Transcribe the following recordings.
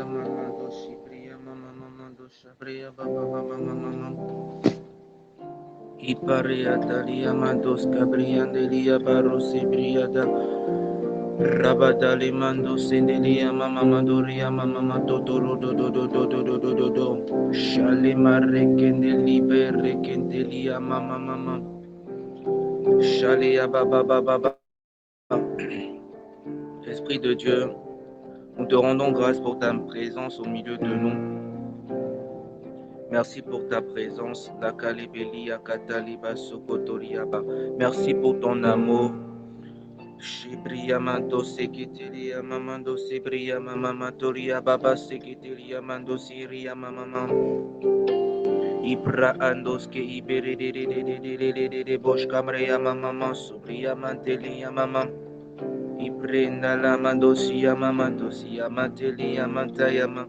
mamando shibria mama mamando shabria baba baba mama Iparia dalia mandos cabriandelia barosi briada Rabadali mando sendelia mama madoria mama matotoro do do do do do do do do do Shalima rekendeli berekendelia mama mama Shalia baba baba baba Esprit de Dieu, nous te rendons grâce pour ta présence au milieu de nous. Merci pour ta présence. Merci pour ton amour. Shibria mando sekitiria mamando sibria mama toria baba sekitiria mando siria mama Ibra andoske ibere de bosh kamreya mama subria mantelia mama Ibrenda la mandosia mamandosia mantelia mantaya mama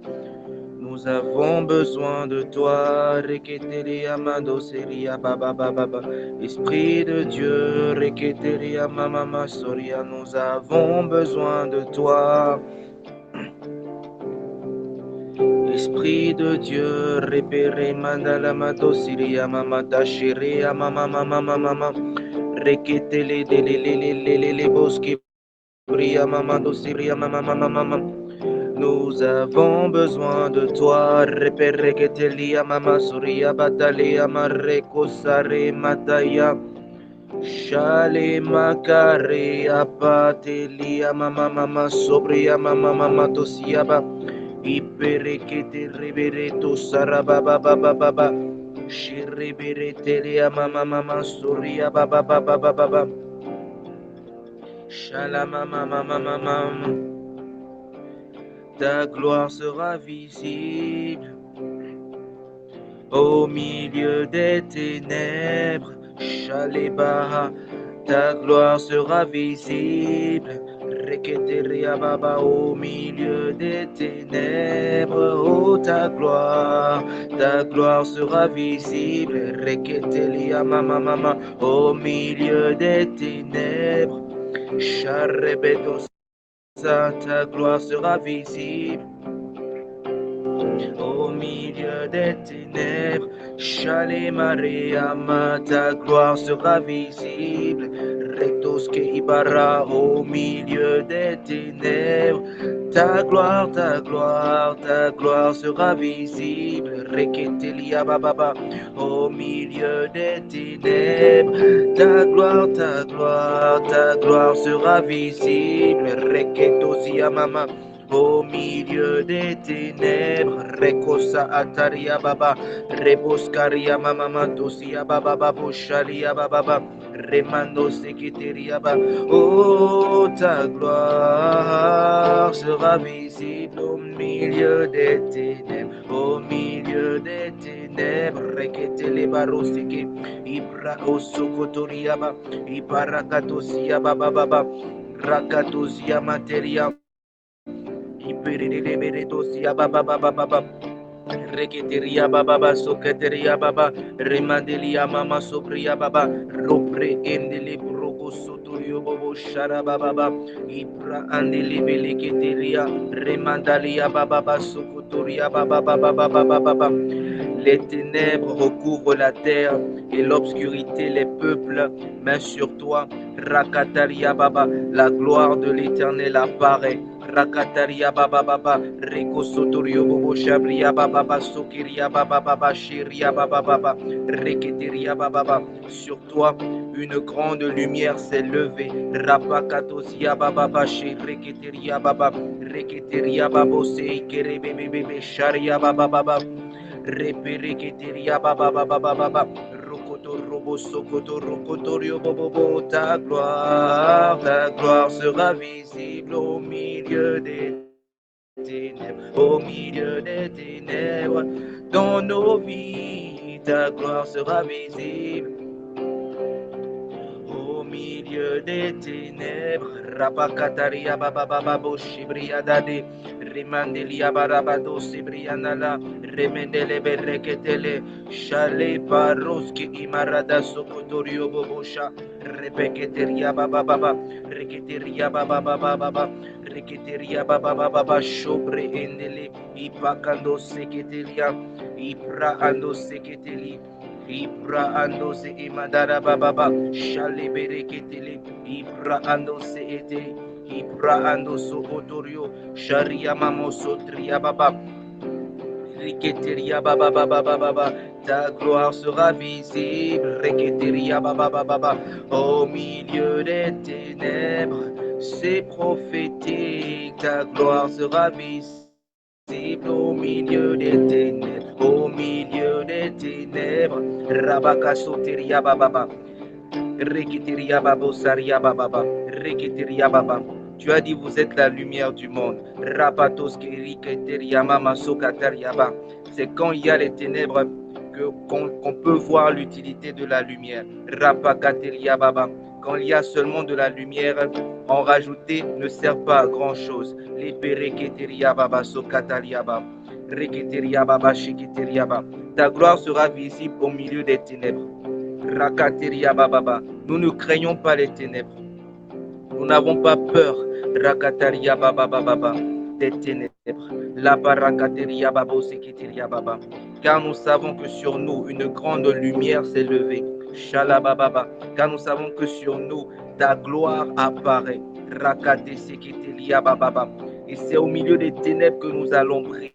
Nous avons besoin de toi, Reketelia Mandoseria Baba Baba. Esprit de Dieu, Reketelia Mama Soria, nous avons besoin de toi. Esprit de Dieu, Repere Mandala Mandosiria Mama Tashiria Mama Mama Mama. Reketele de Boski Bria Mama Dosiria Mama Mama Mama. Nous avons besoin de toi, Repereketelia Mama Surya Batalia Mareko Sare Mataya Shale Makare Apatelia Mama Mama Sobria Mama Mama Tosiaba Iperekete Rebereto Sarababa Baba Baba Shiriberetelia Mama Mama Surya Baba Baba Baba Shalama Mama Mama Ta gloire sera visible au milieu des ténèbres. Shaleba, ta gloire sera visible. Reketeria Baba au milieu des ténèbres. Oh, ta gloire sera visible. Reketelia Mama Mama au milieu des ténèbres. Sharebetos. Ta gloire sera visible au milieu des ténèbres. Chalet Maria, ta gloire sera visible. Rectos que Ibarra au milieu des ténèbres. Ta gloire sera visible. Reketelia Baba au milieu des ténèbres. Ta gloire sera visible. Reketosia Mama au milieu des ténèbres. Rekosa Ataria Baba Reboscaria Mama Tosia Baba Babosharia Baba Remando Sekiteria Baba. Oh, ta gloire sera visible au milieu des ténèbres. Au milieu des ténèbres. Reketele Baroseke Ibra Osokotoria Baba Ibarakatosia Baba Baba Rakatosia Materia Ipereberedosia Baba Baba Baba Reketeria Baba Soketeria Baba Remandelia Mama Sobria Baba Ropre Endele Broko Sotorio Bobo Shara Baba Ibra Andele Beleketeria Remandalia Baba Sokotoria Baba Baba Baba Baba Les ténèbres recouvrent la terre et l'obscurité les peuples, mais sur toi, Rakataria Baba, la gloire de l'Éternel apparaît. Rakataria Baba Baba, Reko Sotorio Bobo Shabria Baba Sokiria Baba Baba Shiria Baba Baba, Reketeria Baba. Sur toi, une grande lumière s'est levée. Rapakatosia Baba Bashi, Reketeria Baba, Reketeria Babo Seikere Bebe Sharia Baba Baba. Repereketeria Baba Baba Baba Rokoto Robo Sokoto Rokotorio Bobo ta gloire sera visible au milieu des ténèbres, au milieu des ténèbres, dans nos vies, ta gloire sera visible au milieu milieu des ténèbres, Rapakataria Babababo Shibriadade, Rimandelia Barabado Sibrianala, Remendele Bereketele, Shale Paroski Imarada Sokotorio Bobosha, Repeketeria Bababa, Reketeria Bababa, Reketeria Bababa, Shobre Endele, Ipakando Seketelia, Ipra Ando Seketeli. Ibra ando se imadara bababa shale bereketele Ibra ando se ete Ibra ando so otorio sharia mamo sotria baba Riketeria baba baba baba ta gloire sera visible Riketeria baba baba au milieu des ténèbres c'est prophétique ta gloire sera visible au milieu des ténèbres, au milieu des ténèbres, Rabakasoteria Baba, Rekiteria Babo Saria Baba, Rekiteria Baba. Tu as dit vous êtes la lumière du monde. Rapatos Keriketeria Mama Sokatariaba. C'est quand il y a les ténèbres qu'on peut voir l'utilité de la lumière. Rapakateria Baba. Quand il y a seulement de la lumière, en rajouter ne sert pas à grand chose. Les Bereketeria Baba Sokatariaba. Reketeria Baba Shiketeriaba. Ta gloire sera visible au milieu des ténèbres. Rakateria Baba. Nous ne craignons pas les ténèbres. Nous n'avons pas peur. Rakataria Baba des ténèbres. La barakateria Babo Sekiteria Baba. Car nous savons que sur nous une grande lumière s'est levée. Shalababa. Car nous savons que sur nous ta gloire apparaît. Rakate Sekiteria Baba. Et c'est au milieu des ténèbres que nous allons briller.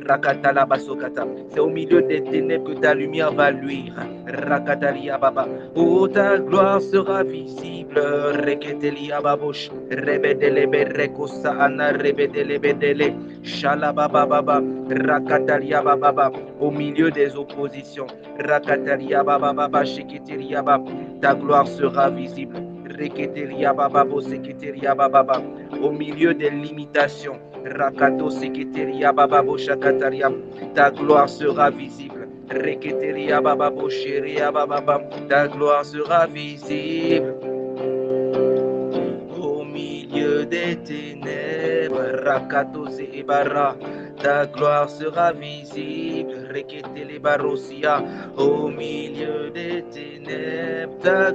Rakatala Basokata. C'est au milieu des ténèbres que ta lumière va luire. Rakatalia Baba. Oh, ta gloire sera visible. Reketelia Babosh. Rebedelebe Rekosa Ana Rebedelebedele. Shalababa Baba. Rakatalia Baba. Au milieu des oppositions. Rakatalia Baba. Sheketelia Baba. Ta gloire sera visible. Reketelia Baba. Seketelia Baba. Au milieu des limitations. Rakato Seketeria Bababo Shakataria, ta gloire sera visible. Reketeria Bababo Sheria Bababa, ta gloire sera visible. Au milieu des ténèbres, Rakato Zebara, ta gloire sera visible. Reketele Barosia, au milieu des ténèbres, ta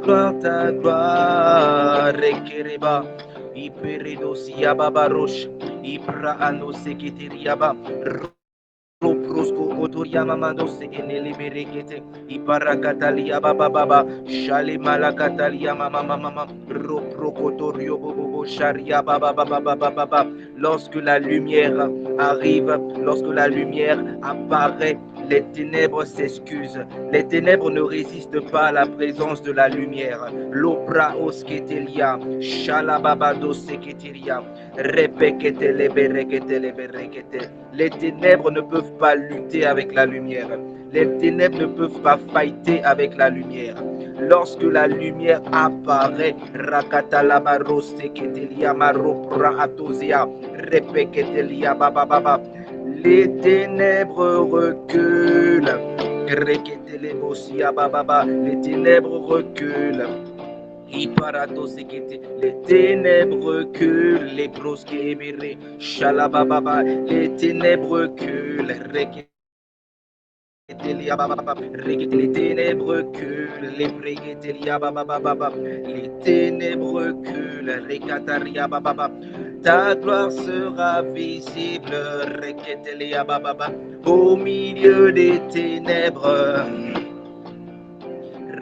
gloire, Rekereba. Iperedosia babarosh, Ibra ano seketiriaba, Roprosko otoriama mandose enele berekete, Iparakatalia baba, Shale malakatalia mama, Roprokotorio bobo sharia baba. Lorsque la lumière arrive, lorsque la lumière apparaît, les ténèbres s'excusent. Les ténèbres ne résistent pas à la présence de la lumière. L'opra osketelia, shalababado seketeria, repeketele berekete. Les ténèbres ne peuvent pas lutter avec la lumière. Les ténèbres ne peuvent pas fighter avec la lumière. Lorsque la lumière apparaît, rakatalabaro seketelia maropra atozia, repeketelia baba. Les ténèbres reculent. Les ténèbres reculent. Les ténèbres reculent. Les broskebere. Shalababa. Les ténèbres reculent. Les ténèbres reculent, les ténèbres reculent, ta gloire sera visible, au milieu des ténèbres.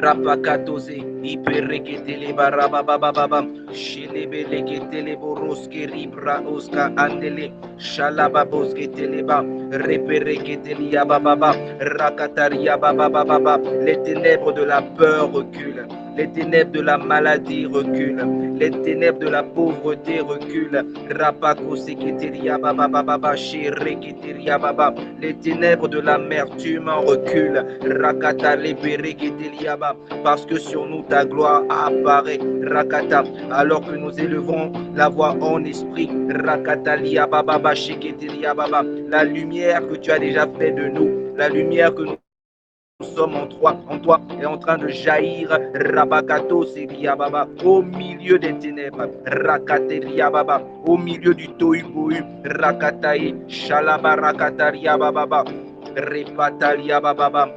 Rapakatose, Ipereketele Barababababa, Shilebeleketele Boroske Ribra Oska Andele, Shalababoske Teleba, Repereketelia Bababa, Rakataria Bababa, les ténèbres de la peur reculent, les ténèbres de la maladie reculent, les ténèbres de la pauvreté reculent, Rapakoseketelia Bababa, Shireketelia Baba, les ténèbres de l'amertume reculent, Rakata Lepereketelia Baba, parce que sur nous ta gloire apparaît, Rakata, alors que nous élevons la voix en esprit, Rakata Liababa, Sheketelia Baba, la lumière que tu as déjà fait de nous, la lumière que nous sommes en toi est en train de jaillir, Rabakato Seriababa, au milieu des ténèbres, Rakateriababa, au milieu du Tohubohu, Rakatae, Shalaba Rakatariababa, Repataliababa.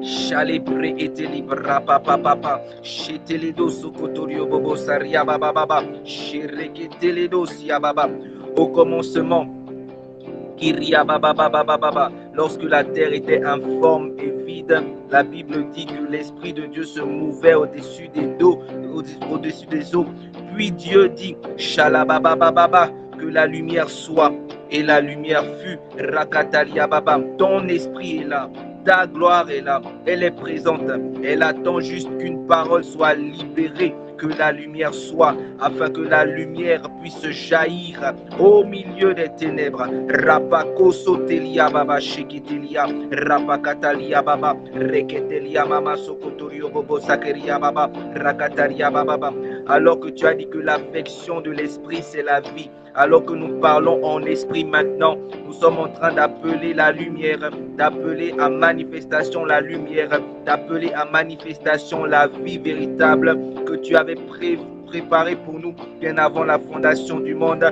Chalebre et libra papa papa cheteledo sokotorio bobo saria baba baba chereketeledo sia baba. Au commencement, Kiria baba baba baba, lorsque la terre était informe et vide, la Bible dit que l'Esprit de Dieu se mouvait au-dessus des eaux, au-dessus des eaux. Puis Dieu dit, Shalababa baba, que la lumière soit. Et la lumière fut. Rakatalia baba, ton esprit est là. Ta gloire est là, elle est présente. Elle attend juste qu'une parole soit libérée, que la lumière soit, afin que la lumière puisse jaillir au milieu des ténèbres. Rapako sotelia baba shekitelia, rapakatalia baba, reketelia mama sokotorio bobo sakeria baba, rakataria baba. Alors que tu as dit que l'affection de l'esprit c'est la vie, alors que nous parlons en esprit maintenant, nous sommes en train d'appeler la lumière, d'appeler à manifestation la lumière, d'appeler à manifestation la vie véritable que tu avais préparé pour nous bien avant la fondation du monde.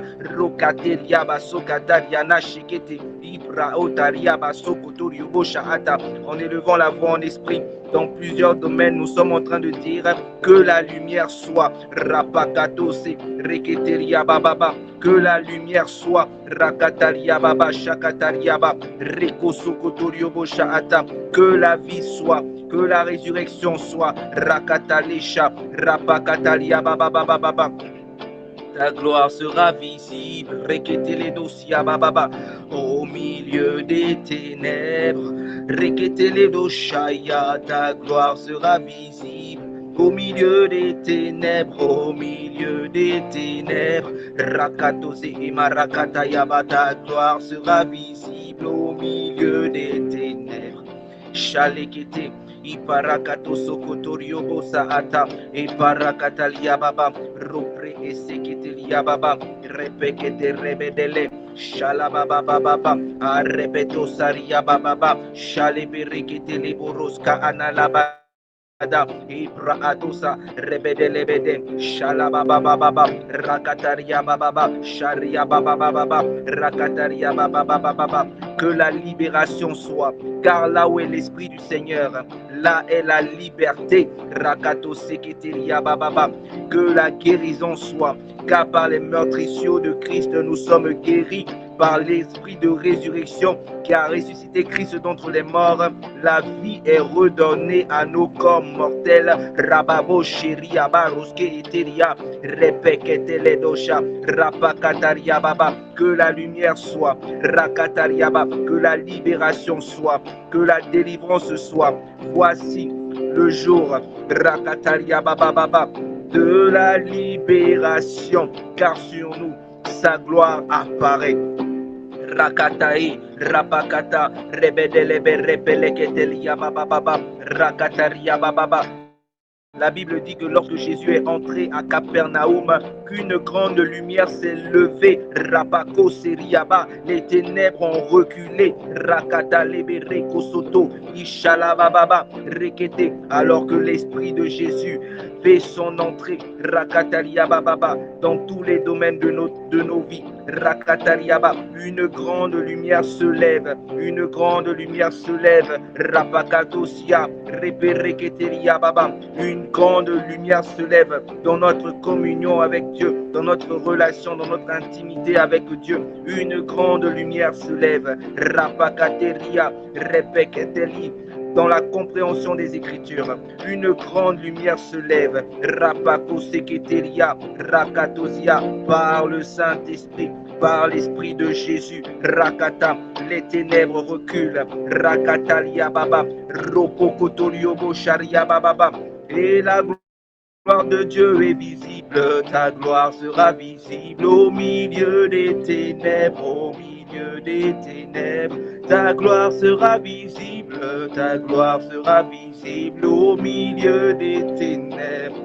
En élevant la voix en esprit, dans plusieurs domaines, nous sommes en train de dire que la lumière soit. Rapakatose, reketeria bababa, que la lumière soit. Rakataria baba, shakataria baba, rekosokotorio boshata, que la vie soit, que la résurrection soit. Rakatalesha, rapakatalia baba baba baba. Ta gloire sera visible, reketele dosia bababa, au milieu des ténèbres, reketele doshaya, ta gloire sera visible, au milieu des ténèbres, au milieu des ténèbres, rakatose et marakatayaba, ta gloire sera visible, au milieu des ténèbres, chalekete. Iparakato sokotorio bosa ata, iparakatalia baba, ropre eseketelia baba, repekete rebedele, shalababa baba, arebeto saria baba, shaleberekete leboroska analaba. Ibra atusa rebedelebede shalababa baba rakataria baba sharia baba baba rakataria baba baba. Que la libération soit, car là où est l'esprit du Seigneur, là est la liberté. Rakato seketeria baba. Que la guérison soit, car par les meurtrissures de Christ nous sommes guéris. Par l'esprit de résurrection qui a ressuscité Christ d'entre les morts, la vie est redonnée à nos corps mortels. Rababo sheria baroske eteria repeketele dosha rapakataria baba. Que la lumière soit, rakataria baba. Que la libération soit, que la délivrance soit. Voici le jour, rakataria baba baba, de la libération, car sur nous sa gloire apparaît. Rakatae, Rapakata, Rebedelebe, Repeleketelia Baba, Rakataria Baba. La Bible dit que lorsque Jésus est entré à Capernaum, qu'une grande lumière s'est levée. Rabako Seriaba, les ténèbres ont reculé. Rakata Lebere Kosoto, Ishalababa, Rekete, alors que l'Esprit de Jésus fait son entrée. Rakataliababa, dans tous les domaines de nos vies. Rakataliaba, une grande lumière se lève. Une grande lumière se lève. Rapakatosia, Repereketeliababa, une grande lumière se lève dans notre communion avec Dieu, dans notre relation, dans notre intimité avec Dieu. Une grande lumière se lève. Rapakateria, repeketeli, dans la compréhension des Écritures. Une grande lumière se lève. Rapakoseketeria, rakatosia, par le Saint-Esprit, par l'Esprit de Jésus. Rakata, les ténèbres reculent. Rakatalia baba, ropokotoriobo sharia baba. Et la gloire de Dieu est visible, ta gloire sera visible au milieu des ténèbres, au milieu des ténèbres. Ta gloire sera visible, ta gloire sera visible au milieu des ténèbres.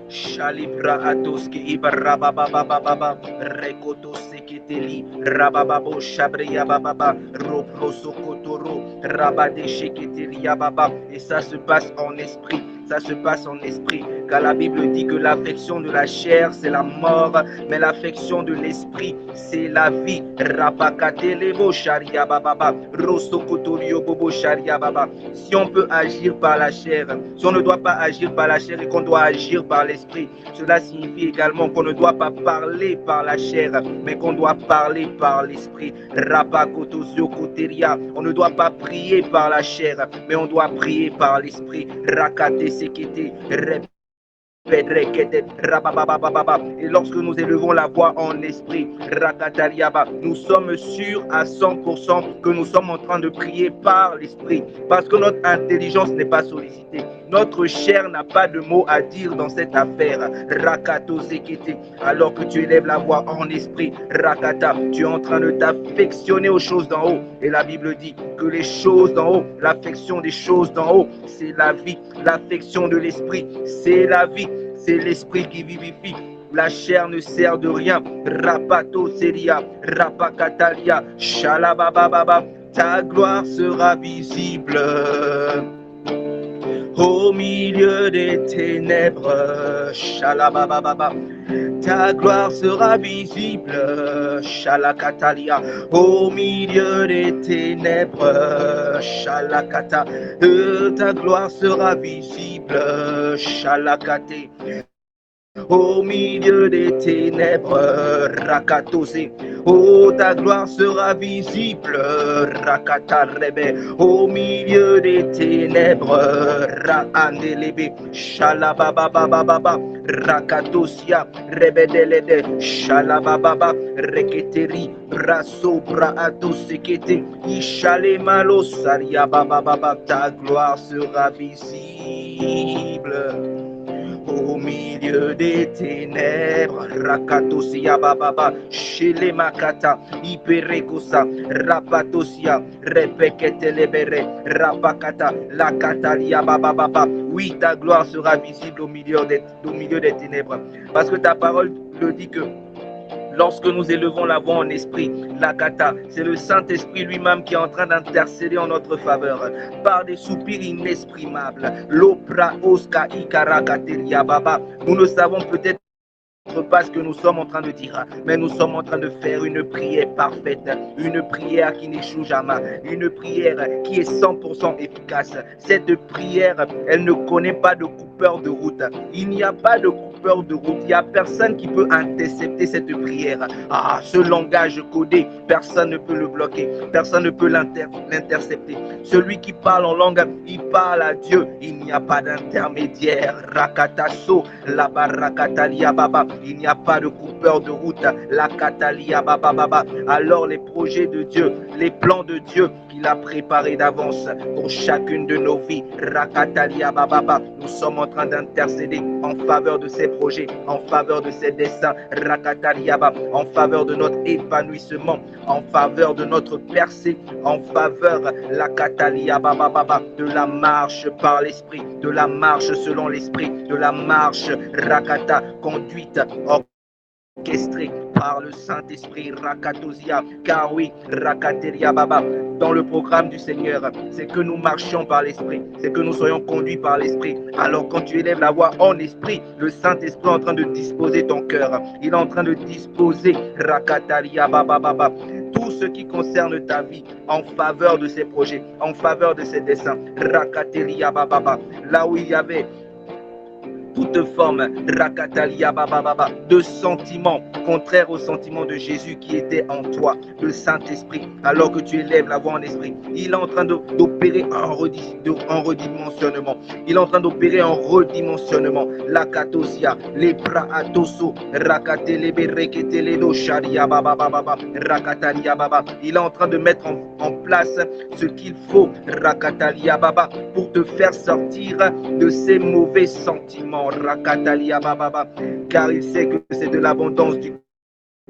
Shalibra atoske ibaraba baba baba rekoto seketeli rabababo shabria baba ropro sokotoro Rabadesheketeria Baba. Et ça se passe en esprit. Ça se passe en esprit. Car la Bible dit que l'affection de la chair, c'est la mort, mais l'affection de l'esprit, c'est la vie. Rabakatelebo sharia baba. Rosokotorio bobo sharia baba. Si on peut agir par la chair, si on ne doit pas agir par la chair et qu'on doit agir par l'esprit, cela signifie également qu'on ne doit pas parler par la chair, mais qu'on doit parler par l'esprit. Rabakotozio koteria. On ne doit pas prier par la chair, mais on doit prier par l'esprit. Rakate sekete. Et lorsque nous élevons la voix en esprit, nous sommes sûrs à 100% que nous sommes en train de prier par l'esprit, parce que notre intelligence n'est pas sollicitée. Notre chair n'a pas de mots à dire dans cette affaire. Rakato Zekete. Alors que tu élèves la voix en esprit, Rakata, tu es en train de t'affectionner aux choses d'en haut. Et la Bible dit que les choses d'en haut, l'affection des choses d'en haut, c'est la vie. L'affection de l'esprit, c'est la vie. C'est l'esprit qui vivifie. La chair ne sert de rien. Rapato Seria, Rapakatalia, Shalabababa. Ta gloire sera visible au milieu des ténèbres. Shalabababa. Ta gloire sera visible, Shalakatalia, au milieu des ténèbres, Shalakata. Ta gloire sera visible, Shalakate. Au milieu des ténèbres, Rakatose. Oh, ta gloire sera visible, Rakatarebe. Au milieu des ténèbres, Ra'andelebe. Shalababababa. Rakatosia, Rebedelede. Shalabababa. Reketeri. Braso, Braato, Sekete. Ishale malo, Saria, Bababa. Ta gloire sera visible au milieu des ténèbres. Rakatosia bababa, Shele makata, Iperekosa, Rapatosia, Repeketelebere, Rapakata, Lakatalia bababa. Oui, ta gloire sera visible au milieu des ténèbres. Parce que ta parole le dit que lorsque nous élevons la voix en esprit, Lakata, c'est le Saint-Esprit lui-même qui est en train d'intercéder en notre faveur par des soupirs inexprimables. Lopra oska ikarakateria baba. Nous ne savons peut-être pas ce que nous sommes en train de dire, mais nous sommes en train de faire une prière parfaite, une prière qui n'échoue jamais, une prière qui est 100% efficace. Cette prière, elle ne connaît pas de coupeur de route. Il n'y a pas de coupeur de route. Il n'y a personne qui peut intercepter cette prière. Ah, ce langage codé, personne ne peut le bloquer, personne ne peut l'intercepter. Celui qui parle en langue, il parle à Dieu. Il n'y a pas d'intermédiaire. Rakataso, la barakatalia baba. Il n'y a pas de coupeur de route. La katalia baba baba. Alors les projets de Dieu, les plans de Dieu qu'il a préparés d'avance pour chacune de nos vies, Rakatalia baba baba. Nous sommes en train d'intercéder en faveur de ces projets, en faveur de ces desseins, Rakatalia baba, en faveur de notre épanouissement, en faveur de notre percée, en faveur la katalia baba baba, de la marche par l'esprit, de la marche selon l'esprit, de la marche rakata, conduite orchestrée par le Saint-Esprit, Rakatosia, car oui, Rakateria Baba, dans le programme du Seigneur, c'est que nous marchions par l'Esprit, c'est que nous soyons conduits par l'Esprit. Alors quand tu élèves la voix en esprit, le Saint-Esprit est en train de disposer ton cœur, il est en train de disposer Rakataria Baba Baba, tout ce qui concerne ta vie en faveur de ces projets, en faveur de ces desseins, Rakateria Baba Baba, là où il y avait toute forme rakatalia baba baba, de sentiments contraires aux sentiments de Jésus qui était en toi, le Saint-Esprit, alors que tu élèves la voix en esprit, il est en train d'opérer un redimensionnement. Il est en train d'opérer un redimensionnement. La katosia, les bras atoso, rakatelebe reketeledo sharia baba baba, rakatalia baba. Il est en train de mettre en place ce qu'il faut, rakatalia baba, pour te faire sortir de ces mauvais sentiments. Rakatalia Baba, car il sait que c'est de l'abondance du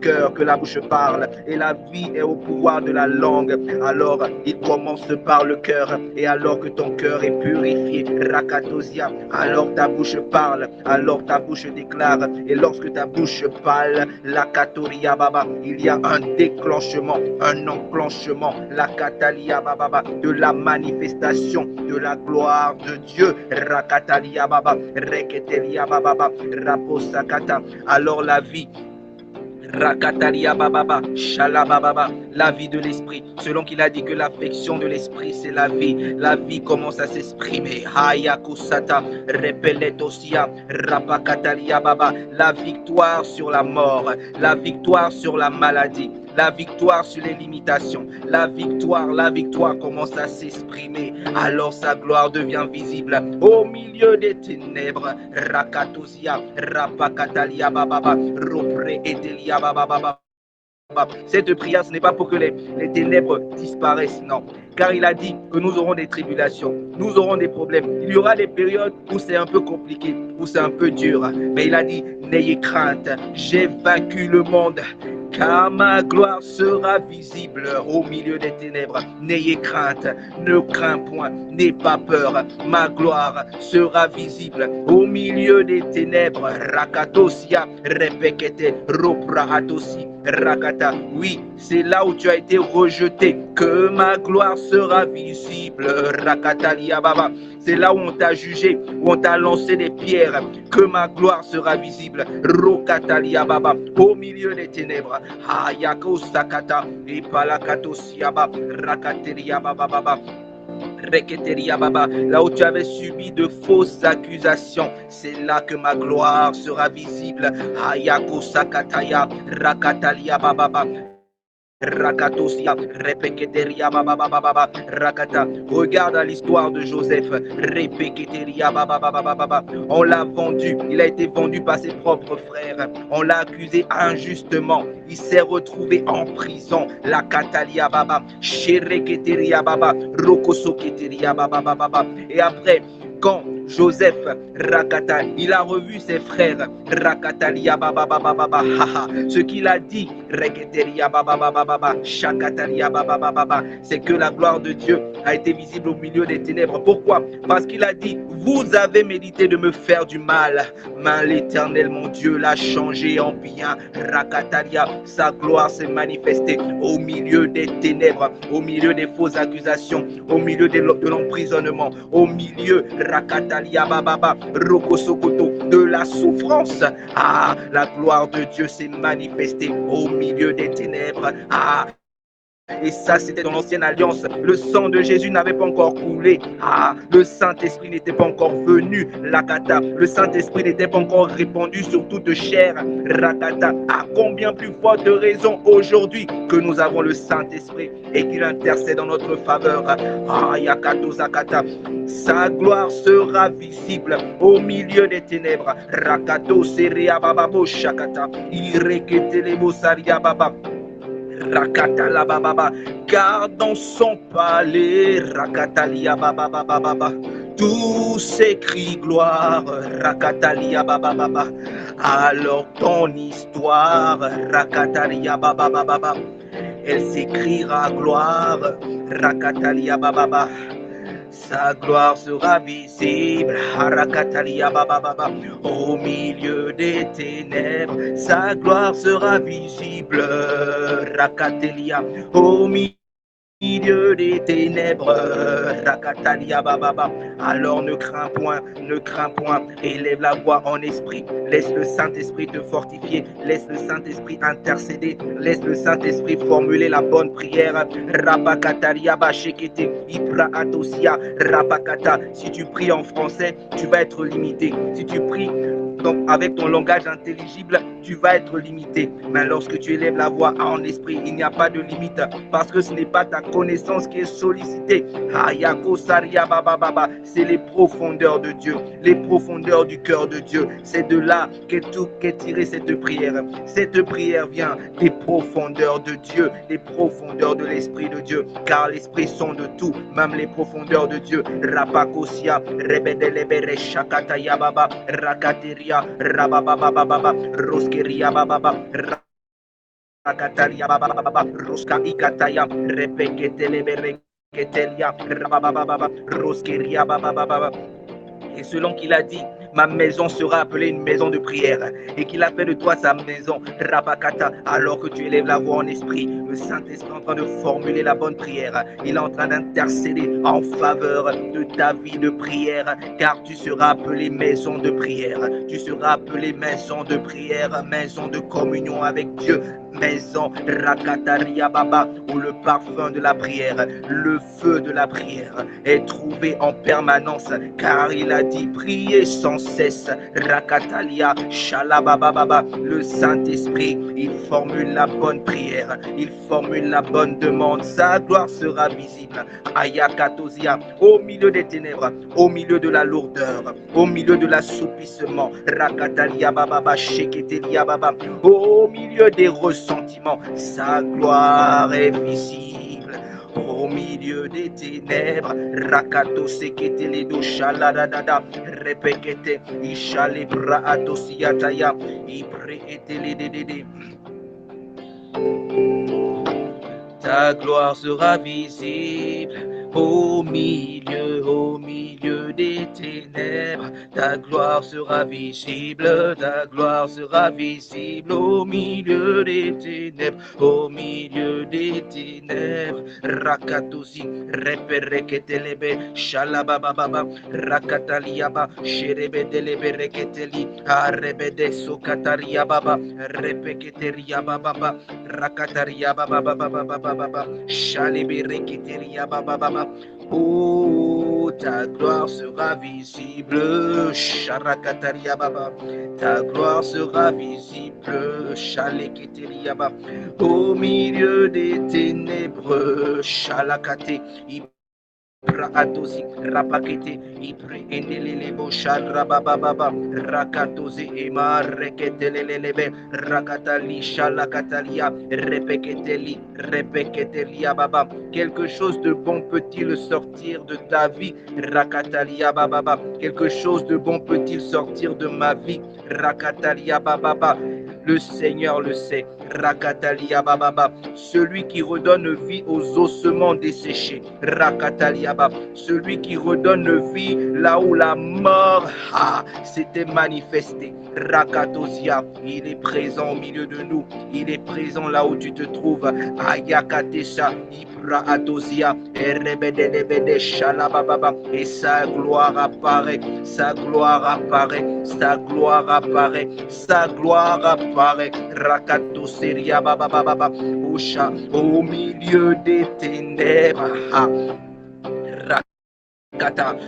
cœur que la bouche parle, et la vie est au pouvoir de la langue. Alors il commence par le cœur, et alors que ton cœur est purifié, Rakatosia, alors ta bouche parle, alors ta bouche déclare, et lorsque ta bouche parle, la Katoria Baba, il y a un déclenchement, un enclenchement, la Katalia Baba, de la manifestation de la gloire de Dieu, Rakatalia Baba, Reketelia Baba, Raposakata, alors la vie Rakatalia bababa, shalabababa, la vie de l'esprit. Selon qu'il a dit que l'affection de l'esprit, c'est la vie. La vie commence à s'exprimer. Hayakusata, repeletosia, rapakatalia baba. La victoire sur la mort, la victoire sur la maladie, la victoire sur les limitations, la victoire commence à s'exprimer. Alors sa gloire devient visible au milieu des ténèbres. Rakatosia, rapakatalia bababa, ropre etelia bababa. Cette prière, ce n'est pas pour que les ténèbres disparaissent, non. Car il a dit que nous aurons des tribulations, nous aurons des problèmes. Il y aura des périodes où c'est un peu compliqué, où c'est un peu dur. Mais il a dit, n'ayez crainte, j'ai vaincu le monde. Car ma gloire sera visible au milieu des ténèbres. N'ayez crainte, ne crains point, n'aie pas peur. Ma gloire sera visible au milieu des ténèbres. Rakatosia, repekete, ropra atosi, rakata. Oui, c'est là où tu as été rejeté que ma gloire sera visible. Rakatalia baba. C'est là où on t'a jugé, où on t'a lancé des pierres, que ma gloire sera visible. Rokatalia baba, au milieu des ténèbres. Hayako sakata, et palakato siaba, rakateria baba baba. Reketeria baba, là où tu avais subi de fausses accusations, c'est là que ma gloire sera visible. Hayako sakataya, rakatalia baba. Rakatosia, Repeketeria Baba Baba Rakata. Regarde à l'histoire de Joseph. Repeketeria Baba Baba. On l'a vendu, il a été vendu par ses propres frères. On l'a accusé injustement. Il s'est retrouvé en prison. La Katalia Baba, Shereketeria Baba, Rokosoketeria Baba Baba. Et après, quand Joseph Rakata, il a revu ses frères Rakatalia Baba Baba Baba, ce qu'il a dit Reketeria Baba Baba, Shakatalia Baba Baba, c'est que la gloire de Dieu a été visible au milieu des ténèbres. Pourquoi? Parce qu'il a dit, vous avez médité de me faire du mal, mais l'Éternel mon Dieu l'a changé en bien. Rakatalia, sa gloire s'est manifestée au milieu des ténèbres, au milieu des fausses accusations, au milieu de l'emprisonnement, au milieu Rakatalia Baba, Rokosokoto, de la souffrance. Ah, la gloire de Dieu s'est manifestée au milieu des ténèbres. Ah, et ça, c'était dans l'ancienne alliance. Le sang de Jésus n'avait pas encore coulé. Ah, le Saint-Esprit n'était pas encore venu. Rakata. Le Saint-Esprit n'était pas encore répandu sur toute chair. Rakata. À combien plus forte raison aujourd'hui que nous avons le Saint-Esprit et qu'il intercède en notre faveur. Ah, Yakato Zakata. Sa gloire sera visible au milieu des ténèbres. Rakato Seria Bababo Shakata. Ireketelebo Saria Baba. Rakatala baba, car dans son palais, Rakatalia baba baba, tout s'écrit gloire, Rakatalia baba baba. Alors ton histoire, Rakatalia baba baba, elle s'écrira gloire, Rakatalia baba. Sa gloire sera visible, Harakatalia Baba Baba, au milieu des ténèbres. Sa gloire sera visible, Rakatelia, au milieu des ténèbres, Rakatalia Baba. Alors ne crains point, élève la voix en esprit, laisse le Saint-Esprit te fortifier, laisse le Saint-Esprit intercéder, laisse le Saint-Esprit formuler la bonne prière. Rabakatalia Bashekete, Ibra Atosia, Rabakata. Si tu pries en français, tu vas être limité. Si tu pries avec ton langage intelligible, tu vas être limité. Mais lorsque tu élèves la voix en esprit, il n'y a pas de limite, parce que ce n'est pas ta connaissance qui est sollicitée. C'est les profondeurs de Dieu, les profondeurs du cœur de Dieu. C'est de là qu'est tirée cette prière. Cette prière vient des profondeurs de Dieu, des profondeurs de l'Esprit de Dieu, car l'Esprit sonde tout, même les profondeurs de Dieu. Rapakosia, Rebedelebere Shakataya Baba, Rakateria, Rabababa, Roskeria Baba, Katalia baba baba Ruska ikataya repeketele bereketelia baba baba Ruskeria baba baba. Et selon qu'il a dit, ma maison sera appelée une maison de prière. Et qu'il a fait de toi sa maison, Rabakata, alors que tu élèves la voix en esprit. Le Saint-Esprit est en train de formuler la bonne prière. Il est en train d'intercéder en faveur de ta vie de prière. Car tu seras appelé maison de prière. Tu seras appelé maison de prière, maison de communion avec Dieu. Maison Rakataria Baba, où le parfum de la prière, le feu de la prière est trouvé en permanence, car il a dit priez sans cesse. Rakatalia Shalababa Baba, le Saint-Esprit, il formule la bonne prière, il formule la bonne demande, sa gloire sera visible. Ayakatosia, au milieu des ténèbres, au milieu de la lourdeur, au milieu de l'assoupissement. Rakatalia Baba, Sheketelia Baba, au milieu des ressentiments, sa gloire est visible. Au milieu des ténèbres, Rakato sekete do shaladada, repekete, ishale bra atosiataya, ibre etele dedede. Ta gloire sera visible au milieu des ténèbres. Ta gloire sera visible, ta gloire sera visible au milieu des ténèbres, au milieu des ténèbres. Rakatosi, repereketelebe, shalabababa, rakataliaba, sherebedelebe reketeli, arebede sokatariababa, repeketeriababa, rakatariababa, shalebereketeriababa. Oh, ta gloire sera visible, Sharakatariababa. Ta gloire sera visible, Shaleketeriaba. Au milieu des ténèbres, Shalakate. Raatosi, rapakete, ipre endelele boshal rabababa, rakatosi ema reketelelebe, rakatali shalakatalia, repeketelia baba. Quelque chose de bon peut-il sortir de ta vie, rakatalia bababa. Quelque chose de bon peut-il sortir de ma vie, rakatalia bababa. Le Seigneur le sait. Rakatalia Bababa, celui qui redonne vie aux ossements desséchés. Rakatalia Baba, celui qui redonne vie là où la mort s'était manifestée. Rakatosia, il est présent au milieu de nous. Il est présent là où tu te trouves. Ayakatesha, Ibra Atosia, Erebedebede Shalababa, et sa gloire apparaît, sa gloire apparaît, sa gloire apparaît, sa gloire apparaît. Rakatoseria Baba Baba, Usha, au milieu des ténèbres.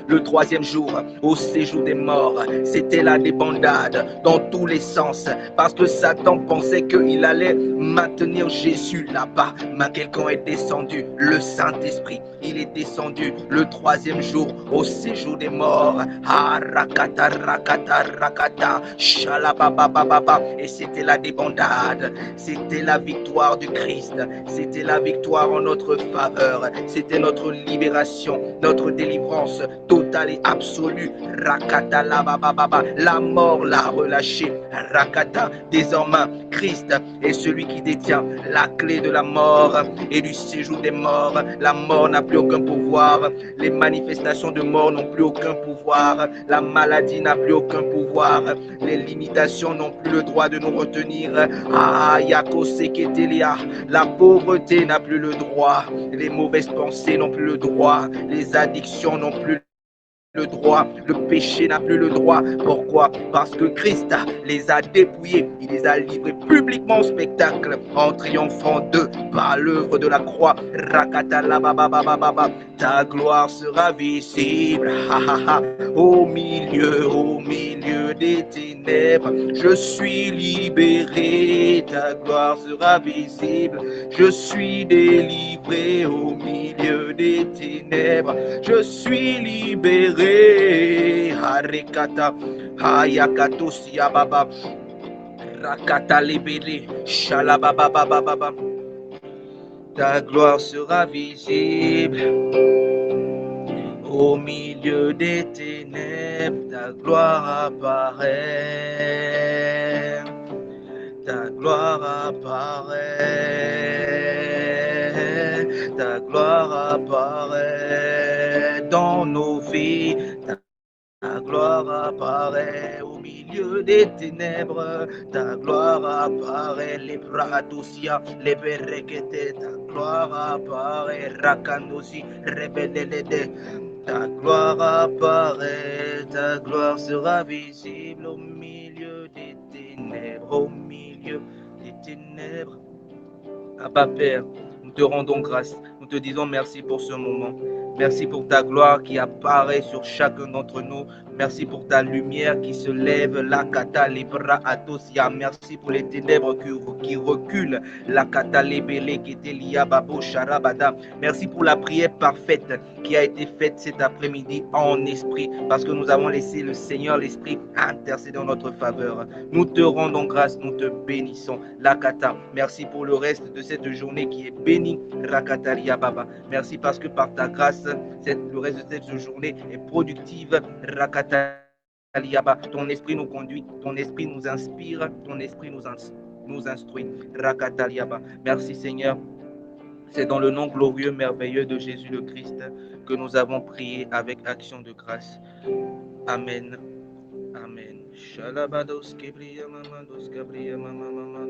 Le troisième jour, au séjour des morts, c'était la débandade dans tous les sens, parce que Satan pensait qu'il allait maintenir Jésus là-bas. Mais quelqu'un est descendu, le Saint-Esprit, il est descendu le troisième jour, au séjour des morts. Rakata, rakata, rakata, shalababababa. Et c'était la débandade, c'était la victoire du Christ, c'était la victoire en notre faveur, c'était notre libération, notre délivrance totale et absolue. Rakata la bababa, la mort l'a relâché. Rakata, désormais Christ est celui qui détient la clé de la mort et du séjour des morts. La mort n'a plus aucun pouvoir, les manifestations de mort n'ont plus aucun pouvoir, la maladie n'a plus aucun pouvoir, les limitations n'ont plus le droit de nous retenir. La pauvreté n'a plus le droit, les mauvaises pensées n'ont plus le droit, les addictions n'ont plus le droit, le péché n'a plus le droit. Pourquoi? Parce que Christ les a dépouillés, il les a livrés publiquement au spectacle en triomphant d'eux par l'œuvre de la croix. Ta gloire sera visible au milieu des ténèbres. Je suis libéré, ta gloire sera visible. Je suis délivré au milieu des ténèbres. Je suis libéré. Harekata, Hayakato Siababa, Rakata Libéré, Shalababababa. Ta gloire sera visible au milieu des ténèbres. Ta gloire apparaît. Ta gloire apparaît, ta gloire apparaît dans nos vies, ta gloire apparaît au milieu des ténèbres, ta gloire apparaît, les bradosia, les berekete, ta gloire apparaît, rakandosi, rebelelede, ta gloire apparaît, ta gloire sera visible au milieu des ténèbres, au milieu des ténèbres. Abba Père, nous te rendons grâce, nous te disons merci pour ce moment. Merci pour ta gloire qui apparaît sur chacun d'entre nous. Merci pour ta lumière qui se lève. La kata libra atosia. Merci pour les ténèbres qui reculent. La kata lebele ketelia babo sharabada. Merci pour la prière parfaite qui a été faite cet après-midi en esprit. Parce que nous avons laissé le Seigneur, l'Esprit, intercéder en notre faveur. Nous te rendons grâce, nous te bénissons. La kata. Merci pour le reste de cette journée qui est bénie. Rakataria Baba. Merci parce que par ta grâce, le reste de cette journée est productive. Rakataria Baba. Ton esprit nous conduit, ton esprit nous inspire, ton esprit nous instruit. Rakataria Baba. Merci Seigneur. C'est dans le nom glorieux, merveilleux de Jésus le Christ que nous avons prié avec action de grâce. Amen. Amen. Shalabados kebriya mamados kabriya mama.